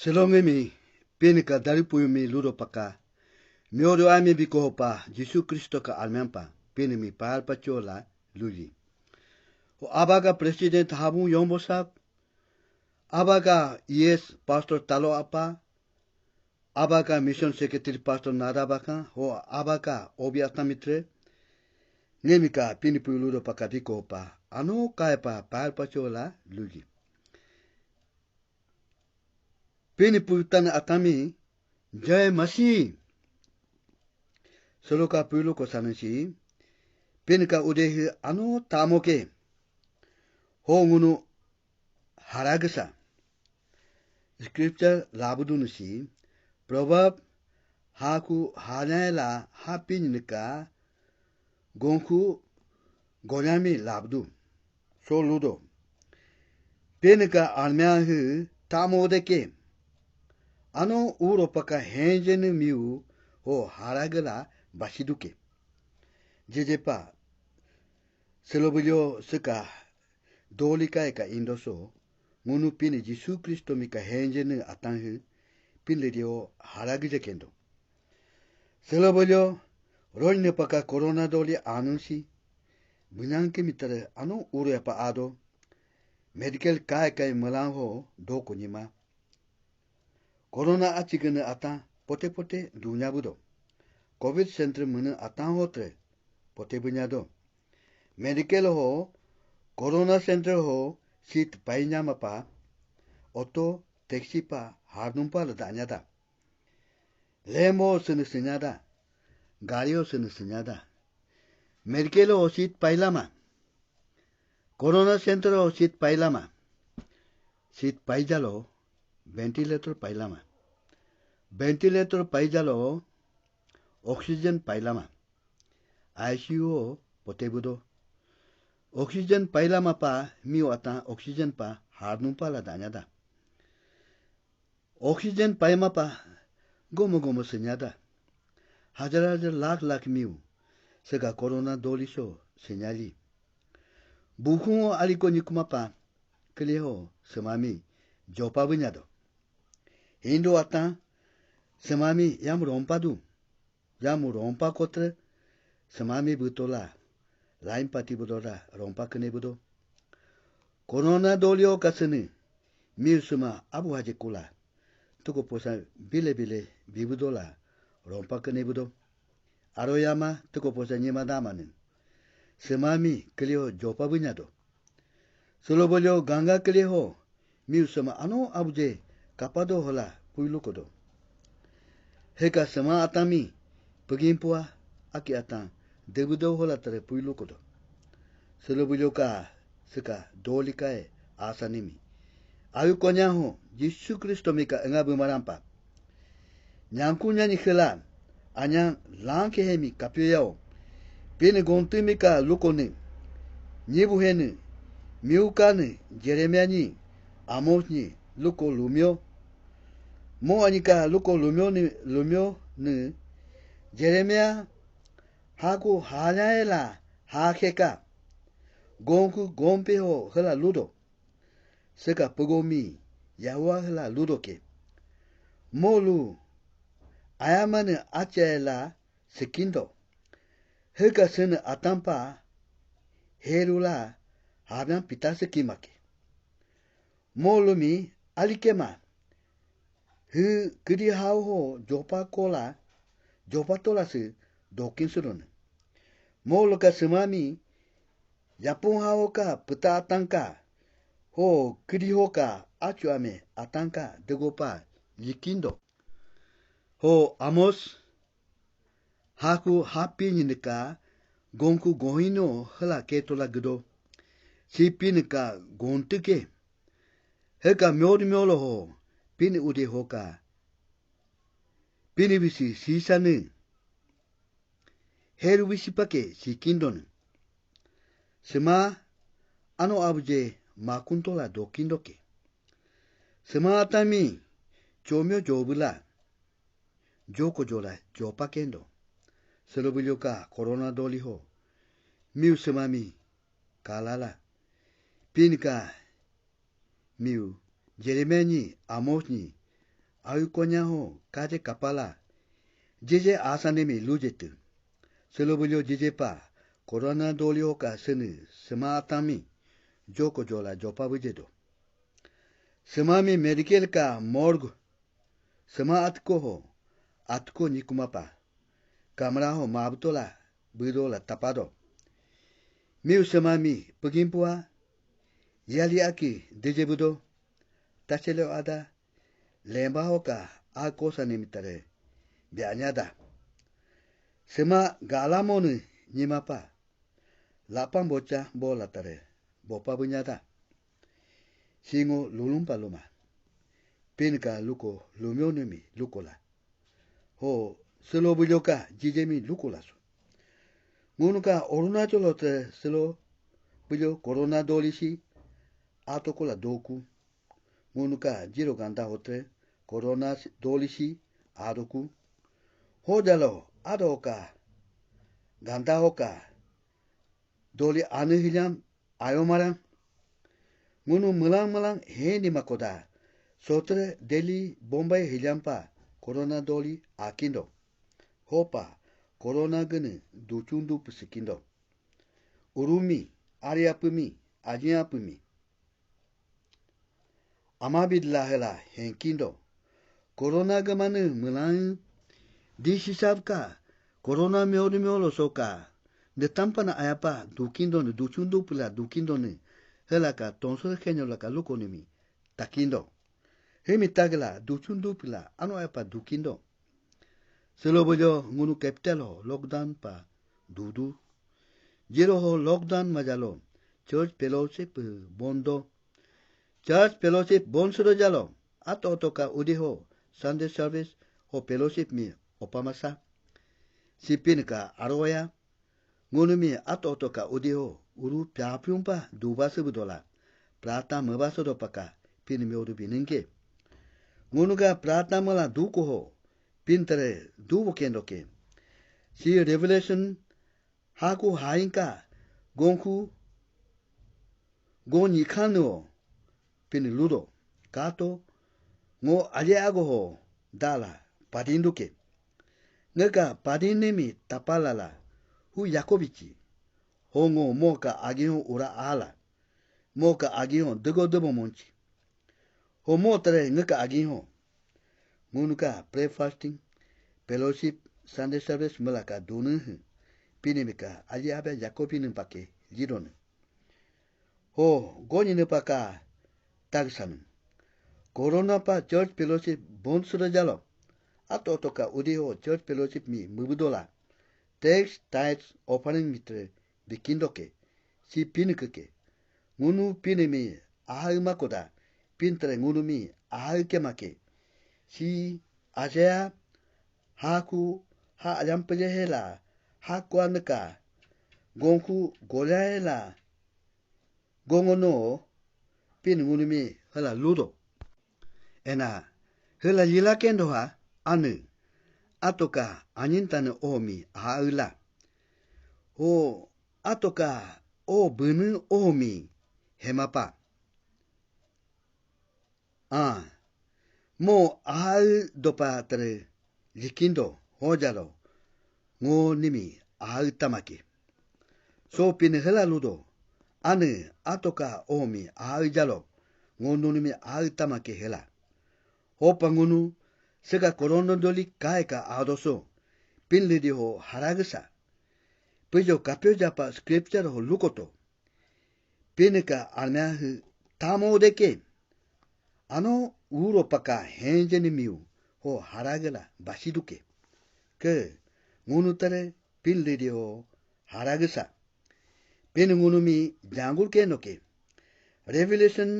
Selongemi penika dari puyumi ludo paka miodo ami biko pa Yesu Kristo ka almempa penemi pal pachola luli. O abaga president habu yombosap, abaga yes pastor talo apa, abaga mission secretary pastor nadabaka o abaga obiatamitre nemika penipu ludo paka biko pa ano kaipa pal pachola luli. Penipu tan atami jai masih Soloka pulo ko sanasi penika udehi ano tamoke hongunu haragasa scripture labudunusi proverb haku hanaela hapinika gonku gonyami labdu so ludo penika almeahu tamodeke ano uropaka henjenu miu ho haragala basiduke jejepa selobulyo seka dolika eka indoso ngunu pini Yesu Kristo mika henjenu atanghu pinledio haragije kendo selobulyo roine paka corona doli anunsi bunyanke mitare ano uru apa ado medical kai malanho doko nima corona achigene ata pote pote dunya budo covid center mene ata hotre pote bunyado medical ho corona center ho seat painya mapa auto taxi pa harnumpa ladanyada lemo senyada gario senyada medical ho seat pailama corona center ho seat pailama seat paijalo ventilator pailama ventilator paijalo oxygen pailama ICU potebudo oxygen pailama pa miu ata oxygen pa harnumpa la danyada oxygen paima pa gomo senyada hajar lakh miu sega corona doliso senyali buku aliko nikuma pa keleho semami jopa bunyado Indo ata semami yam rompa kotre semami butola lain pati budola rompa kene budo corona dolio kasene mir suma abu haje kula tuko posa bile bibudola rompa kene budo aroyama tuko posa nyema damanen semami kelio jopa bunyado solobolio ganga kelio mir suma ano abuje kapado hola puilu kodo heka sama atami pegimpua aki ata debudo hola tare puilu kodo solobolio ka seka dolika asanimi ayu konyaho Yesu Kristo mika engabu marampa nyankunya ni khela anya langke hemi kapyao pene gontimi ka lukone nyebu hene miukane Jeremia ni Amos ni luko lumio mo anika luko lumio ni Jeremia haku hanaela hakeka gonku gompe ho hela ludo seka pogomi yawa hela ludo ke molu ayamane achela sekindo heka sene atampa herula habyan pitase kimake molumi alikema hu kiri hau ho jopa tola se dokin surone molo ka semami yapun hau ka puta atanka ho kiri ho ka achu ame atanka degopa yikindo ho Amos haku hapi ninika gonku gohino hela ketola gedo sipi nika gontike heka miolo ho pini ude hoka pini bisi sisane heru bisi pake sikindon sema ano abuje makuntola dokindoke sema atami chomyo jobula joko jola jopa kendo selobulyo ka corona doli ho miu semami kalala pinika miu Jeremia ni Amos ni ayukonya ho kaje kapala jeje asanemi lujetu selobulyo jeje pa korona dolio ka senu sema atami joko jola jopa bujedo sema mi medical ka morgue sema atko nikumapa kamera ho mabtola budola tapado miu sema mi pegimpua yali aki dejebudo tachelo ada lemba ho ka akosa nimitare bianyada sema galamonu nyimapa lapang bocah bola tare bopa bunyada singo lulumpa luma pinka luko lumionemi lukola ho selo bujoka jijemi lukolaso ngunuka orunacholo te selo bujo corona dolisi atokola doku ngunuka jiro ganda hote corona dolisi adoku hodalo adoka ganda hoka doli anu hilam ayomarang ngunu melang heni makoda sotre Delhi Bombay hilampa corona doli akindo hopa corona gene duchundu pesikindo urumi ariapumi ajiapumi amabidla hela henkindo corona gamanu melang disisabka corona meolo soka de tampana ayapa dukindo ne duchundu pula dukindo ne helaka tonso genyo laka lukonemi takindo hemi tagla duchundu pula ano ayapa dukindo selobojo ngunu kapitalo lockdown pa dudu jero ho lockdown majalo church fellowship bondo church fellowship bonsoro jalo ato toka udiho Sunday service ho fellowship mi opamasa sipinka aroya ngunumi ato toka udiho uru pyapyumpa dubase budola prata mabaso do paka pinmi odu bininge ngunuga prata mala duko ho pintere dubo kendoke si revelation haku hainka gonku goni kanu pin ludo kato ngo aliago ho dala padinduke ngeka padinemi tapalala hu yakobichi hongo moka agiho ura ala moka agiho dogo monchi ho motre ngeka agiho ngunuka pray fasting fellowship Sunday service melaka dunu pinemika aliabe yakobinin pake lidon ho goni ne paka tagsan corona pa church fellowship bonsura jalo ato toka udiho church fellowship mi mubudola tax tithes offering mitre bikindoke si pinuke ngunu pinemi ahai makoda pintre ngunu mi ahai kemake si asea haku ha alampeje hela haku anka gonku golaela gongono pin ngunu mi hala ludo ena hela lila kendo ha anu atoka anyintane omi haula o atoka o bunu omi hemapa mo ahal dopa tere likindo hojalo ngo nimi ahal tamake so pin hela ludo anu atoka omi ahal jalo ngo nimi ahal tamake hela hopa ngunu sega corona doli kaika adoso pinlidi ho haragsa pejo kapyo japa scripture ho lukoto pinka almah tamo deke ano uro paka henjeni miu ho haragala basiduke ke ngunu tare pinlidi ho haragsa pin ngunu mi jangul ke noke revelation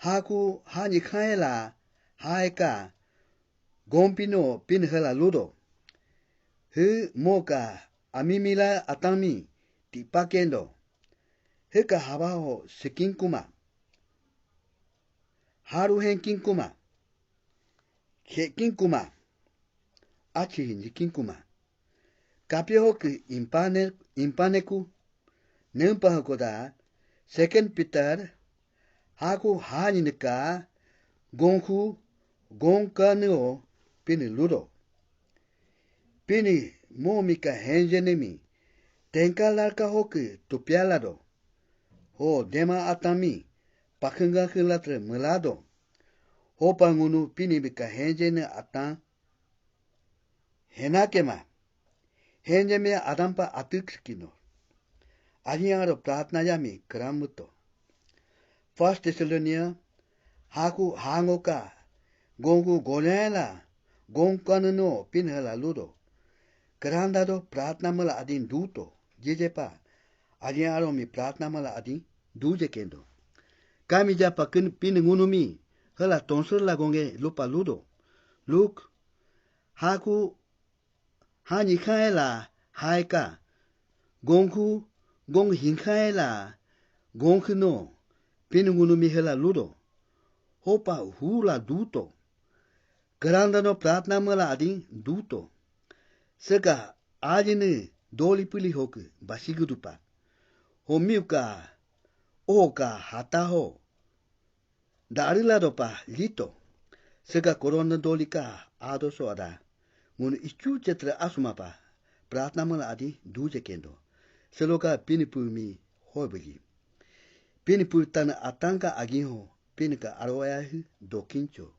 haku hani khaela haika gompino pinhala ludo he moka amimila atami tipakendo heka habaho sekinkuma haru henkinkuma hekinkuma achi nikinkuma kapyo ki impaneku nempa koda second Peter haku hanika gonku gong ka neo pini ludo. Pini momika henjenemi, tenka larka hoki tupialado. Ho dema atami, pakenga kilatre melado. Ho pangunu pini bika henjene atan. Henakema, henjeme adampa atukskino. Adiaro pratna yami kramuto. First Thessalonians, haku hangoka, gongu golena, gongkanano pinhala ludo. Grandado pratna mala adin duto, jejepa, adiaro mi pratna mala adin duje kendo. Kami japa piningunumi, hala tonsur la gonge lupa ludo. Luk, haku, hani kaela, haika, gongu, gong hinkaela, gongkino, piningunumi hala ludo. Hopa hula duto. Grandano pratna mala adin duto. Sega ajine doli pili hoku basigudupa. Homiuka oka hataho. Darilado pa lito. Sega korona dolika adoso ada. Mun ichu cetra asumapa. Pratna mala adi duje kendo. Seloka pinipumi hobili. Pinipur tana atanga aginho pinika aroyahi dokincho.